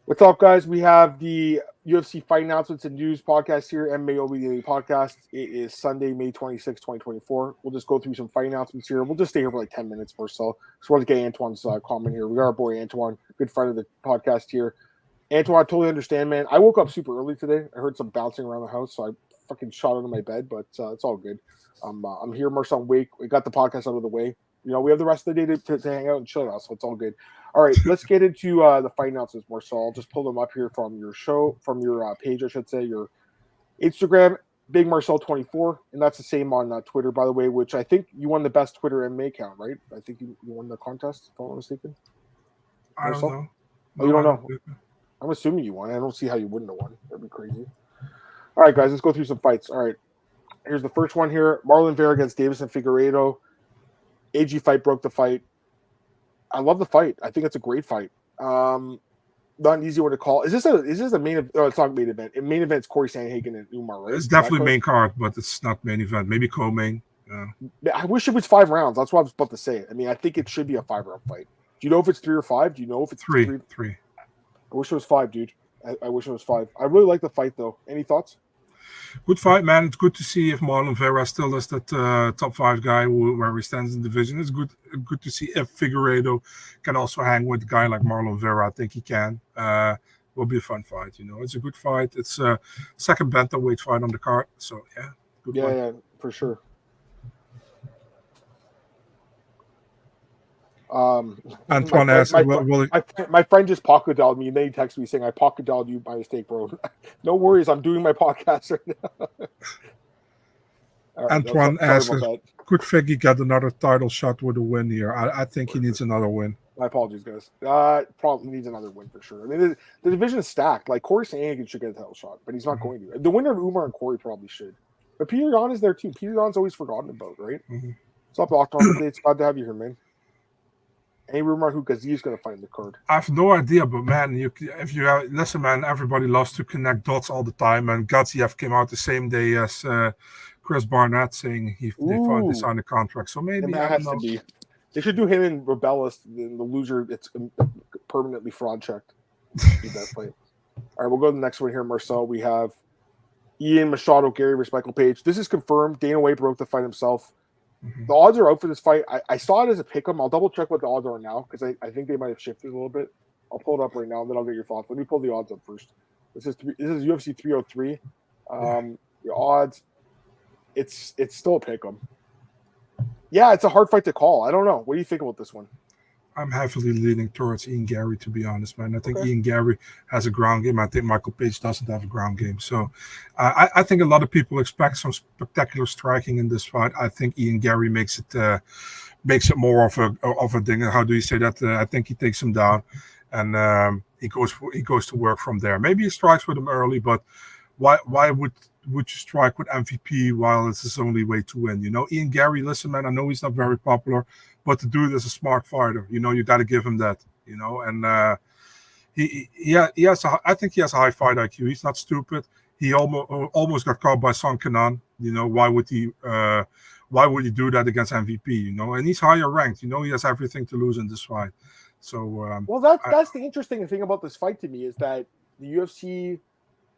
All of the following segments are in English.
What's up, guys? We have the UFC fight announcements and news podcast here, MMAOB Daily Podcast. It is Sunday, May 26, 2024. We'll just go through some fight announcements here. We'll just stay here for like 10 minutes or so. Just want to get Antoine's comment here. We got our boy Antoine, good friend of the podcast here. Antoine, I totally understand, man. I woke up super early today. I heard some bouncing around the house, so I fucking shot under my bed, but it's all good. I'm here, Marcel Wake. We got the podcast out of the way. You know, we have the rest of the day to hang out and chill out, so it's all good. All right, let's get into the fight announcements, Marcel. I'll just pull them up here from your page, I should say, your Instagram, Big Marcel 24, and that's the same on Twitter, by the way, which I think you won the best Twitter MMA account, right? I think you won the contest, if I'm not mistaken. I don't know. Oh, you don't know? I'm assuming you won. I don't see how you wouldn't have won. That'd be crazy. All right, guys, let's go through some fights. All right, here's the first one here. Marlon Vera against Davison Figueiredo. AG fight broke the fight. I love the fight. I think it's a great fight. Not an easy one to call. Is this a main event? Oh, it's not main event. Main event's Corey Sandhagen and Umar, right? It's definitely main card, but it's not main event. Maybe co-main. I wish it was 5 rounds. That's what I was about to say. I mean, I think it should be a 5-round fight. Do you know if it's 3 or 5? Do you know if it's three? 3? I wish it was 5, dude. I wish it was 5. I really like the fight, though. Any thoughts? Good fight, man. It's good to see if Marlon Vera still is that top 5 guy where he stands in the division. It's good to see if Figueiredo can also hang with a guy like Marlon Vera. I think he can. Will be a fun fight. You know, it's a good fight. It's a second bantamweight fight on the card. So yeah, good fight. Yeah, for sure. Antoine asked, my friend just pocket dialed me and then he texted me saying I pocket dialed you by mistake, bro. No worries, I'm doing my podcast right now. Right, Antoine asked, could Figgy get another title shot with a win here? I think he needs another win. My apologies, guys. Probably needs another win for sure. I mean, the division is stacked. Like Corey Sandhagen should get a title shot, but he's not going to. The winner of Umar and Corey probably should. But Peter Yan is there too. Peter Yan's always forgotten about, right? Mm-hmm. What's up, October? It's glad to have you here, man. Any rumor who Gazier's going to fight in the card? I have no idea, but man, listen, man, everybody loves to connect dots all the time, and Gaziev came out the same day as Chris Barnett saying they signed a contract. So maybe that has to be. They should do him and Rebellis, the loser. It's permanently fraud checked. That fight. All right, we'll go to the next one here, Marcel. We have Ian Machado, Gary versus Michael Page. This is confirmed. Dana White broke the fight himself. Mm-hmm. The odds are out for this fight. I saw it as a pick'em. I'll double check what the odds are now because I think they might have shifted a little bit. I'll pull it up right now and then I'll get your thoughts. Let me pull the odds up first. This is UFC 303. The odds, it's still a pick'em. Yeah, it's a hard fight to call. I don't know. What do you think about this one? I'm heavily leaning towards Ian Gary, to be honest, man. I think Ian Gary has a ground game. I think Michael Page doesn't have a ground game. So I think a lot of people expect some spectacular striking in this fight. I think Ian Gary makes it more of a thing. How do you say that? I think he takes him down, and he goes to work from there. Maybe he strikes with him early, but why would you strike with MVP while it's his only way to win? You know, Ian Gary, listen, man, I know he's not very popular, but the dude is a smart fighter. You know, you got to give him that, you know, and I think he has a high fight IQ. He's not stupid. He almost got caught by Son Kenan. You know, why would he do that against MVP, you know? And he's higher ranked, you know, he has everything to lose in this fight. So that's the interesting thing about this fight to me is that the UFC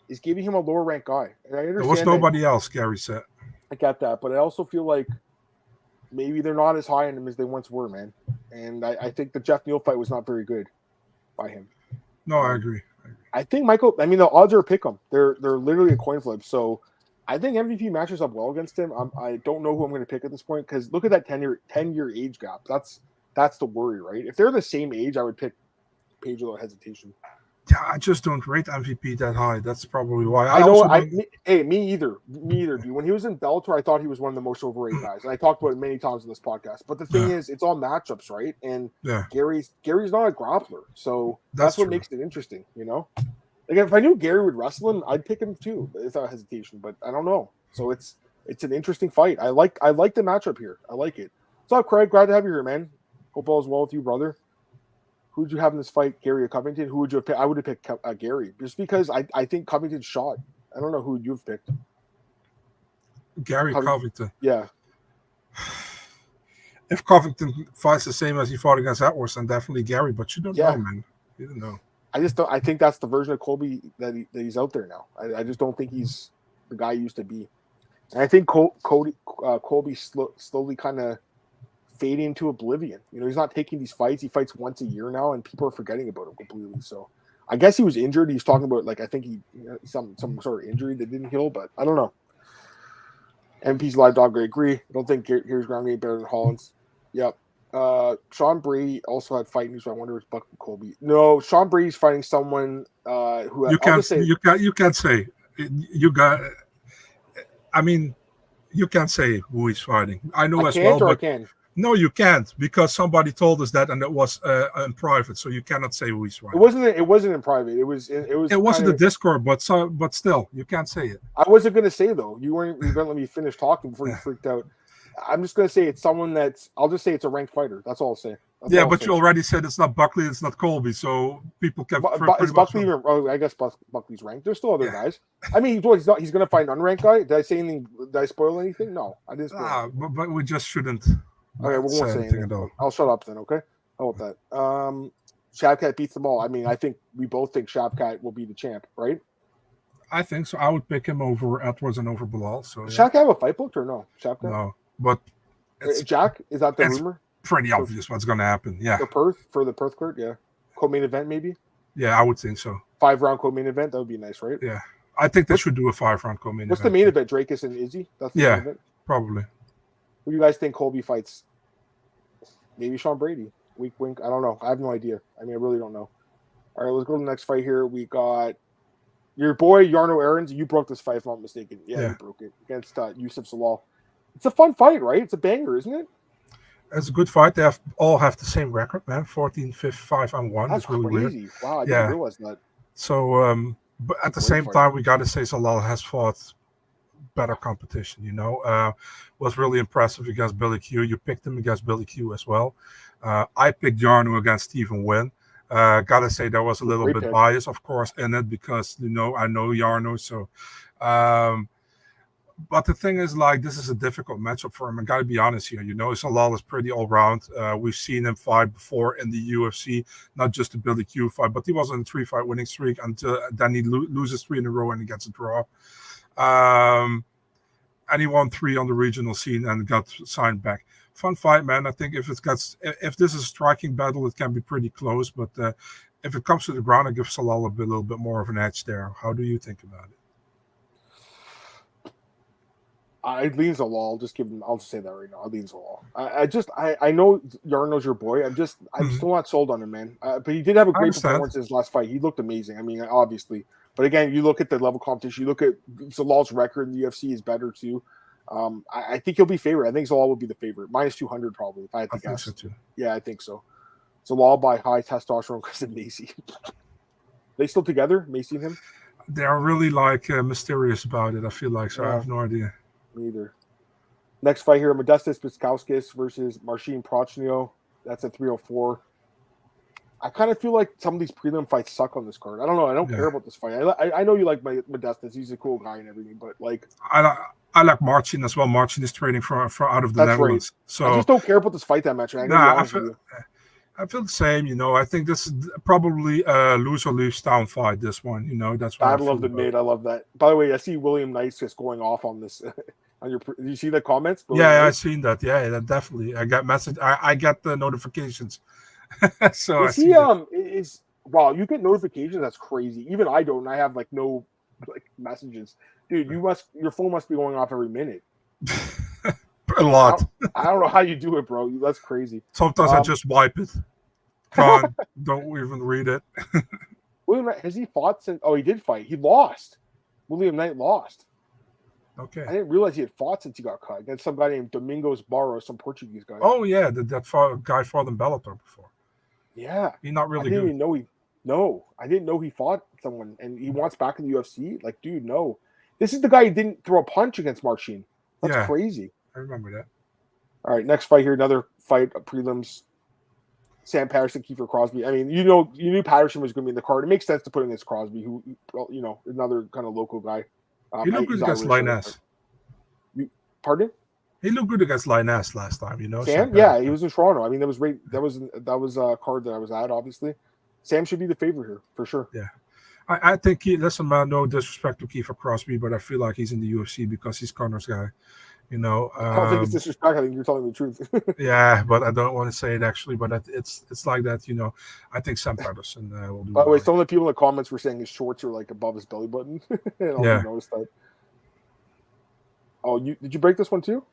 is giving him a lower ranked guy. And I understand there was nobody else, Gary said. I get that, but I also feel like maybe they're not as high on him as they once were, man. And I think the Jeff Neal fight was not very good by him. No, I agree. I think the odds are a pick 'em. They're literally a coin flip. So I think MVP matches up well against him. I don't know who I'm going to pick at this point because look at that 10-year age gap. That's the worry, right? If they're the same age, I would pick Page without hesitation. Yeah, I just don't rate MVP that high. That's probably why. Me either. Dude. When he was in Bellator, I thought he was one of the most overrated guys, and I talked about it many times in this podcast. But the thing is, it's all matchups, right? And Gary's not a grappler, so that's what makes it interesting. You know, like if I knew Gary would wrestle him, I'd pick him too without hesitation. But I don't know. So it's an interesting fight. I like the matchup here. I like it. What's up, Craig? Glad to have you here, man. Hope all is well with you, brother. Who would you have in this fight, Gary or Covington? Who would you have picked? I would have picked Gary, just because I think Covington's shot. I don't know who you've picked. Gary Covington. Yeah. If Covington fights the same as he fought against Edwards, then definitely Gary. But you don't know, man. You don't know. I just don't. I think that's the version of Colby that he's out there now. I just don't think he's the guy he used to be. And I think Colby slowly kind of fading into oblivion. You know, he's not taking these fights. He fights once a year now, and people are forgetting about him completely. So I guess he was injured. He's talking about like I think some sort of injury that didn't heal, but I don't know. MP's live dog. I agree. I don't think here's ground game better than Holland's. Yep. Sean Brady also had fight news. So I wonder if it's Buck and Colby. No, Sean Brady's fighting someone who you can't say you got. I mean, you can't say who he's fighting. I know as well, but no, you can't because somebody told us that, and it was in private, so you cannot say who he's fighting. It wasn't in private. It wasn't the Discord, but still, you can't say it. I wasn't going to say though. You weren't going to let me finish talking before you freaked out. I'm just going to say it's someone I'll just say it's a ranked fighter. That's all I'll say. You already said it's not Buckley, it's not Colby, so people can. Is Buckley even? Oh, I guess Buckley's ranked. There's still other guys. I mean, he's going to fight an unranked guy. Did I say anything? Did I spoil anything? No, I didn't spoil. But we just shouldn't. Okay, we won't say anything at all. I'll shut up then. Okay, how about that? Shavkat beats them all. I mean, I think we both think Shavkat will be the champ, right? I think so. I would pick him over Edwards and over Bilal. So does Shavkat have a fight booked or no? Shavkat? No, but Jack, is that the rumor? Pretty obvious what's going to happen. Yeah, for the Perth card. Yeah, co-main event maybe. Yeah, I would think so. 5-round co-main event. That would be nice, right? Yeah, I think they should do a 5-round co-main event. What's the main event? Drakus and Izzy. That's the main event? Probably. Who do you guys think Colby fights? Maybe Sean Brady. Wink, wink. I don't know. I have no idea. I mean, I really don't know. All right, let's go to the next fight here. We got your boy Yarno Aarons. You broke this fight, if I'm not mistaken. Yeah, you broke it against Yusuf Salal. It's a fun fight, right? It's a banger, isn't it? It's a good fight. They all have the same record, man. 14-5-1. That's really crazy. Weird. Wow, I didn't realize that. So, but at the same time, we got to say Salal has fought better competition, you know. Was really impressive against Billy Q. You picked him against Billy Q as well. I picked Yarno against Stephen Wynn. Gotta say there was a little bit bias, of course, in it because, you know, I know Yarno. So, but the thing is, like, this is a difficult matchup for him. I gotta be honest here. You know, Salal is pretty all round. We've seen him fight before in the UFC, not just the Billy Q fight, but he was on a 3-fight winning streak until then he loses 3 in a row and he gets a draw. And he won 3 on the regional scene and got signed back. Fun fight, man. I think if this is a striking battle, it can be pretty close. But if it comes to the ground, I give Salal a little bit more of an edge there. How do you think about it? I lean Salal. I'll just say that right now. I lean Salal. I know Yarno's your boy. I'm still not sold on him, man. But he did have a great performance in his last fight. He looked amazing. I mean, obviously. But again, you look at the level competition. You look at Salal's record in the UFC is better too. I think he'll be favored. I think Salal will be the favorite. -200 probably, if I had to guess. Think so too. Yeah, I think so. Salal by high testosterone because of Macy. They still together, Macy and him? They are really mysterious about it, I feel like. So I have no idea. Me either. Next fight here, Modestas Piskauskas versus Marcin Prochnio. That's a 304. I kind of feel like some of these prelim fights suck on this card. I don't know. I don't care about this fight. I know you like Modestas. He's a cool guy and everything, but like I like Marcin as well. Marcin is training for out of the Netherlands. Right. So I just don't care about this fight that much. I feel the same. You know, I think this is probably a lose or lose down fight. This one, you know, that's what Battle of the Mid. I love that. By the way, I see William Knights just going off on this. On your, did you see the comments? Yeah, I've seen that. Yeah, that definitely. I got message. I get the notifications. So wow, you get notifications. That's crazy. Even I don't. I have no messages, dude. Your phone must be going off every minute. A lot. I don't know how you do it, bro. That's crazy. Sometimes I just wipe it. Don't even read it. William Knight, has he fought since? Oh, he did fight. He lost. William Knight lost. Okay. I didn't realize he had fought since he got cut against some guy named Domingos Barros, some Portuguese guy. Oh yeah, that guy fought in Bellator before. Yeah, he's not really good. I didn't know he fought someone, and he wants back in the UFC. Like, dude, no, this is the guy who didn't throw a punch against Marcin. That's crazy. I remember that. All right, next fight here, another fight prelims. Sam Patterson, Kiefer Crosby. I mean, you knew Patterson was going to be in the card. It makes sense to put in against Crosby, who, another kind of local guy. He looked good against Linus. Pardon? He looked good against Linus last time, you know. Sam? Yeah, he was in Toronto. I mean, that was a card that I was at, obviously. Sam should be the favorite here for sure. Yeah. I think listen, man, no disrespect to Kiefer Crosby, but I feel like he's in the UFC because he's Connor's guy. You know, I don't think it's disrespect. I think you're telling the truth. yeah, but I don't want to say it actually. But it's like that, you know. I think Sam Patterson will do. By the way, some of the people in the comments were saying his shorts are like above his belly button. I noticed that. Oh, did you break this one too?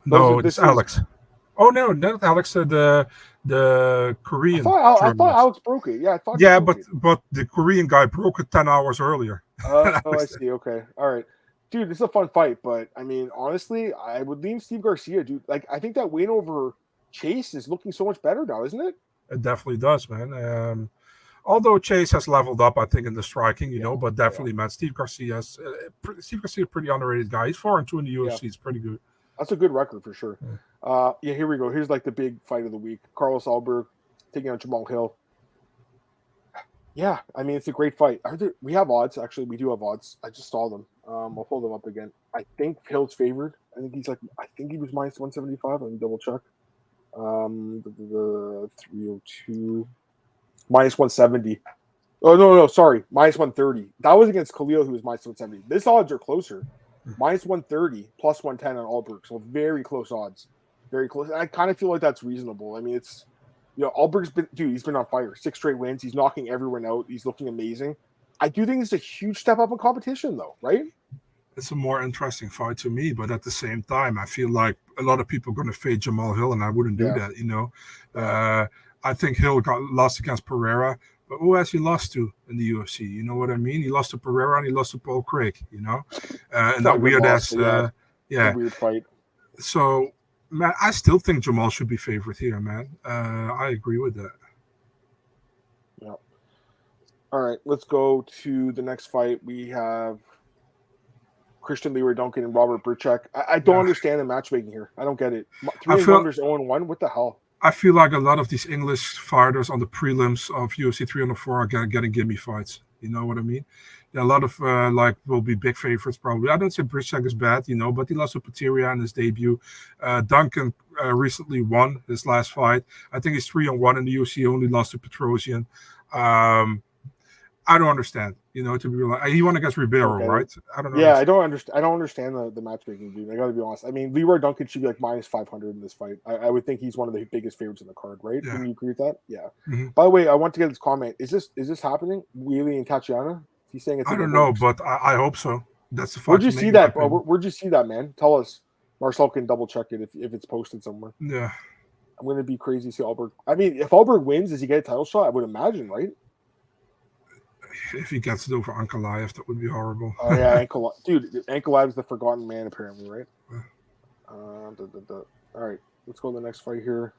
No, it's Alex. Oh no, not Alex. The Korean. I thought Alex broke it. Yeah, I thought. Yeah, but the Korean guy broke it 10 hours earlier. Oh, I see. Okay, all right, dude. This is a fun fight, but I mean, honestly, I would lean Steve Garcia, dude. Like, I think that win over Chase is looking so much better now, isn't it? It definitely does, man. Although Chase has leveled up, I think, in the striking, you know, but definitely, man, Steve Garcia is a pretty underrated guy. He's 4-2 in the UFC. It's pretty good. That's a good record for sure. Here we go. Here's like the big fight of the week. Carlos Ulberg taking on Jamahal Hill. Yeah, I mean, it's a great fight. We have odds. Actually, we do have odds. I just saw them. I'll pull them up again. I think Hill's favored. I think he was minus 175. Let me double check. The 302 minus 170. Oh no, sorry, minus 130. That was against Khalil, who was minus 170. This odds are closer. Minus 130, plus 110 on Ulberg. So very close odds. Very close. I kind of feel like that's reasonable. I mean, it's, you know, Ulberg's he's been on fire. 6 straight wins. He's knocking everyone out. He's looking amazing. I do think it's a huge step up in competition, though, right? It's a more interesting fight to me, but at the same time, I feel like a lot of people are going to fade Jamahal Hill, and I wouldn't do that, you know. I think Hill got lost against Pereira. But who has he lost to in the UFC? You know what I mean? He lost to Pereira and he lost to Paul Craig, you know? And that weird ass, weird fight. So, man, I still think Jamahal should be favorite here, man. I agree with that. Yeah. All right, let's go to the next fight. We have Christian Leroy Duncan and Robert Burchak. I don't understand the matchmaking here. I don't get it. 3-1 0-1. What the hell? I feel like a lot of these English fighters on the prelims of UFC 304 are getting gimme fights. You know what I mean? A lot of will be big favorites probably. I don't say Burchak is bad, you know, but he lost to Pateria in his debut. Duncan recently won his last fight. I think he's 3-1 in the UFC. Only lost to Petrosian. I don't understand. You know, to be real, he won against Ribeiro, right? I don't know. Yeah, I don't understand the matchmaking, dude. I got to be honest. I mean, Leroy Duncan should be like minus 500 in this fight. I would think he's one of the biggest favorites in the card, right? Yeah. Can you agree with that? Yeah. Mm-hmm. By the way, I want to get this comment. Is this happening? Wheelie and Tatiana? He's saying it's. I don't know, but I hope so. That's the fight. Where'd you see that? Where'd you see that, man? Tell us. Marcel can double check it if it's posted somewhere. Yeah. I'm gonna be crazy to see Ulberg. I mean, if Ulberg wins, does he get a title shot? I would imagine, right? If he gets it over Ankalaev, that would be horrible. Oh yeah, Ankalaev's the forgotten man, apparently, right? All right, let's go to the next fight here.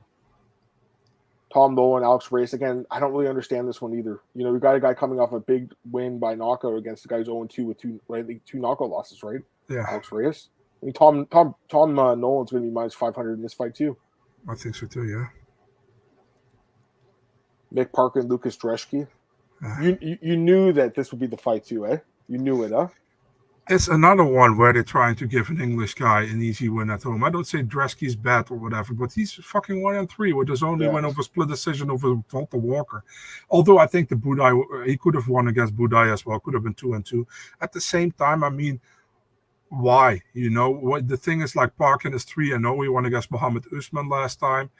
Tom Nolan, Alex Reyes. Again, I don't really understand this one either. You know, we got a guy coming off a big win by knockout against the guy who's 0-2 with two knockout losses, right? Yeah. Alex Reyes. I mean, Tom Nolan's going to be minus 500 in this fight too. I think so too. Yeah. Mick Parker and Lucas Dreschke. You knew that this would be the fight too, eh? You knew it, huh? It's another one where they're trying to give an English guy an easy win at home. I don't say Dreschke's bad or whatever, but he's fucking 1-3 with his only win over split decision over Walter Walker. Although I think the Budai, he could have won against Budai as well, could have been 2-2. At the same time, I mean, why? You know, what the thing is, like Parkin is 3-0. He won against Mohammed Usman last time.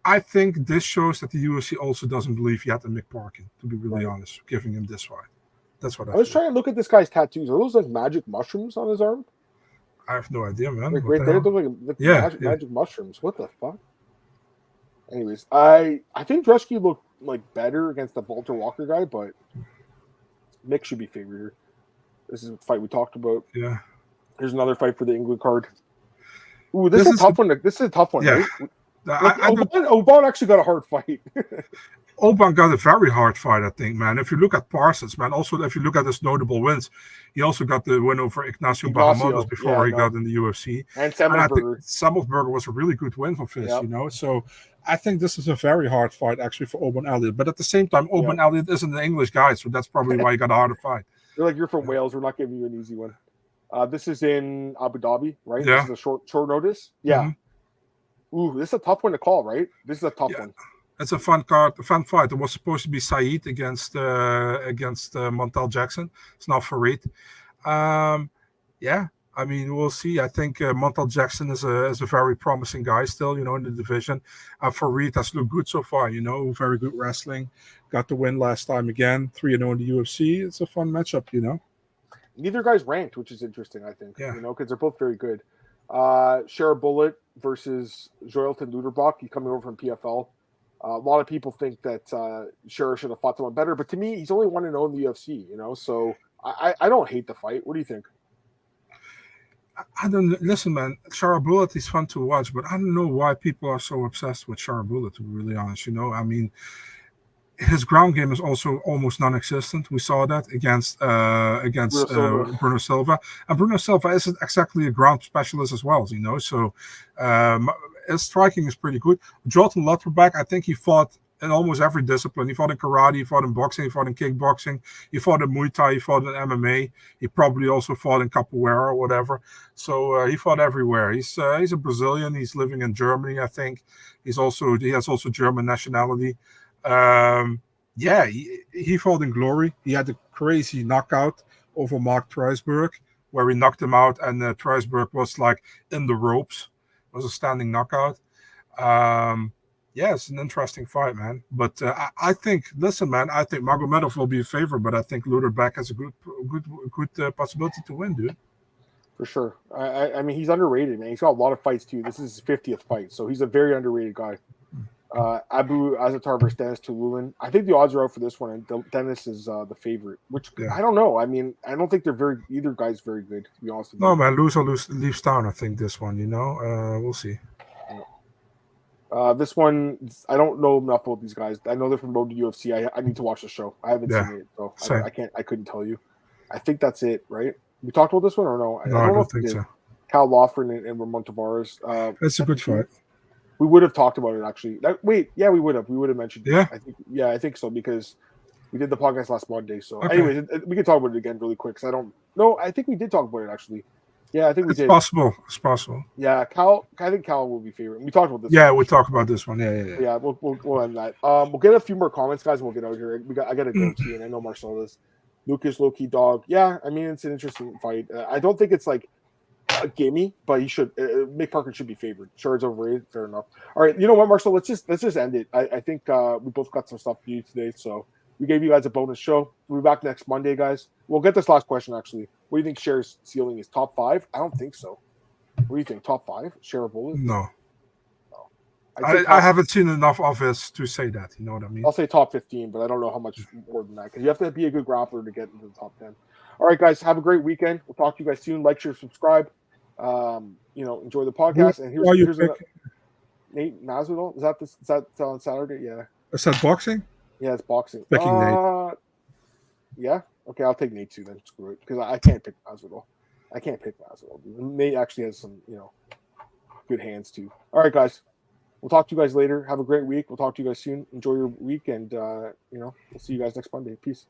I think this shows that the UFC also doesn't believe yet in Mick Parkin, to be really honest, giving him this fight. That's what I was trying to look at this guy's tattoos. Are those like magic mushrooms on his arm? I have no idea, man. Like right there, they look like magic mushrooms. What the fuck? Anyways, I think Dreschke looked like better against the Walter Walker guy, but Mick should be favored here. This is a fight we talked about. Yeah. Here's another fight for the England card. Ooh, this is a tough one. This is a tough one, right? Oban actually got a hard fight. Oban got a very hard fight, I think, man. If you look at Parsons, man, also if you look at his notable wins, he also got the win over Ignacio Bahamondes before he got in the UFC. And Semmelsberger. Semmelsberger was a really good win for Fizz, you know. So I think this is a very hard fight, actually, for Oban Elliott. But at the same time, Oban Elliott isn't an English guy, so that's probably why he got a harder fight. They're like, you're from Wales. We're not giving you an easy one. This is in Abu Dhabi, right? Yeah. This is a short notice. Yeah. Mm-hmm. Ooh, this is a tough one to call, right? This is a tough one. It's a fun card, a fun fight. It was supposed to be Saeed against Montel Jackson. It's not Farid. Yeah, I mean, we'll see. I think Montel Jackson is a very promising guy still, in the division. Farid has looked good so far, very good wrestling. Got the win last time again, 3-0 in the UFC. It's a fun matchup. Neither guy's ranked, which is interesting, I think, Yeah. because they're both very good. Sharabutdin versus Joilton Lutterbach. He's coming over from PFL. A lot of people think that Shara should have fought someone better, but to me, he's only 1-0 in the UFC, so I don't hate the fight. What do you think? I don't listen, man. Sharabutdin is fun to watch, but I don't know why people are so obsessed with Sharabutdin, to be really honest. I mean, his ground game is also almost non-existent. We saw that against Bruno Silva. And Bruno Silva isn't exactly a ground specialist as well, So his striking is pretty good. Joilton Lutterbach, I think he fought in almost every discipline. He fought in karate, he fought in boxing, he fought in kickboxing, he fought in Muay Thai, he fought in MMA. He probably also fought in capoeira or whatever. So he fought everywhere. He's a Brazilian. He's living in Germany, I think. He has also German nationality. He fought in glory. He had a crazy knockout over Mark Treisberg, where he knocked him out, and Treisberg was like in the ropes. It was a standing knockout. It's an interesting fight, man. But I think Magomedov will be a favorite, but I think Lutterbach has a good possibility to win, dude. For sure. I mean, he's underrated, man. He's got a lot of fights too. This is his 50th fight, so he's a very underrated guy. Abu Azatar versus Dennis Tululin. I think the odds are out for this one, and Dennis is the favorite. Which I don't know. I mean, I don't think either guy's very good, to be honest with you. No, man, lose or leaves town. I think this one. We'll see. This one, I don't know enough about these guys. I know they're from Road to UFC. I need to watch the show. I haven't seen it, so I couldn't tell you. I think that's it, right? We talked about this one or no? No, I don't think so. Cal Lofgren and Ramon Tavares. That's a good fight. We would have talked about it actually. We would have. We would have mentioned it. Yeah. I think so because we did the podcast last Monday. So, anyways, we can talk about it again really quick because I don't know. I think we did talk about it actually. Yeah, I think we did. It's possible. Yeah, I think Cal will be favorite. We talked about this. Yeah, we'll talk about this one. Yeah. Yeah, we'll end that. We'll get a few more comments, guys, and we'll get out of here. I got to go too, and I know Marcel is. Lucas Loki Dog. Yeah, I mean it's an interesting fight. I don't think it's like a gimme, but he should. Mick Parker should be favored. Sure, it's overrated. Fair enough. All right, you know what, Marcel? Let's just end it. I think we both got some stuff to do today, so we gave you guys a bonus show. We'll be back next Monday, guys. We'll get this last question actually. What do you think Cher's ceiling is? Top 5? I don't think so. What do you think? Top 5? Sharabutdin? No. I haven't seen enough of this to say that. You know what I mean? I'll say top 15, but I don't know how much more than that because you have to be a good grappler to get into the top 10. All right, guys, have a great weekend. We'll talk to you guys soon. Like, share, subscribe. Enjoy the podcast. And here's Nate Masvidal. Is that on Saturday? Yeah. Is that boxing? Yeah, it's boxing. Picking Nate. Yeah. Okay, I'll take Nate too then. Screw it, because I can't pick Masvidal. Nate actually has some, good hands too. All right, guys. We'll talk to you guys later. Have a great week. We'll talk to you guys soon. Enjoy your week, and we'll see you guys next Monday. Peace.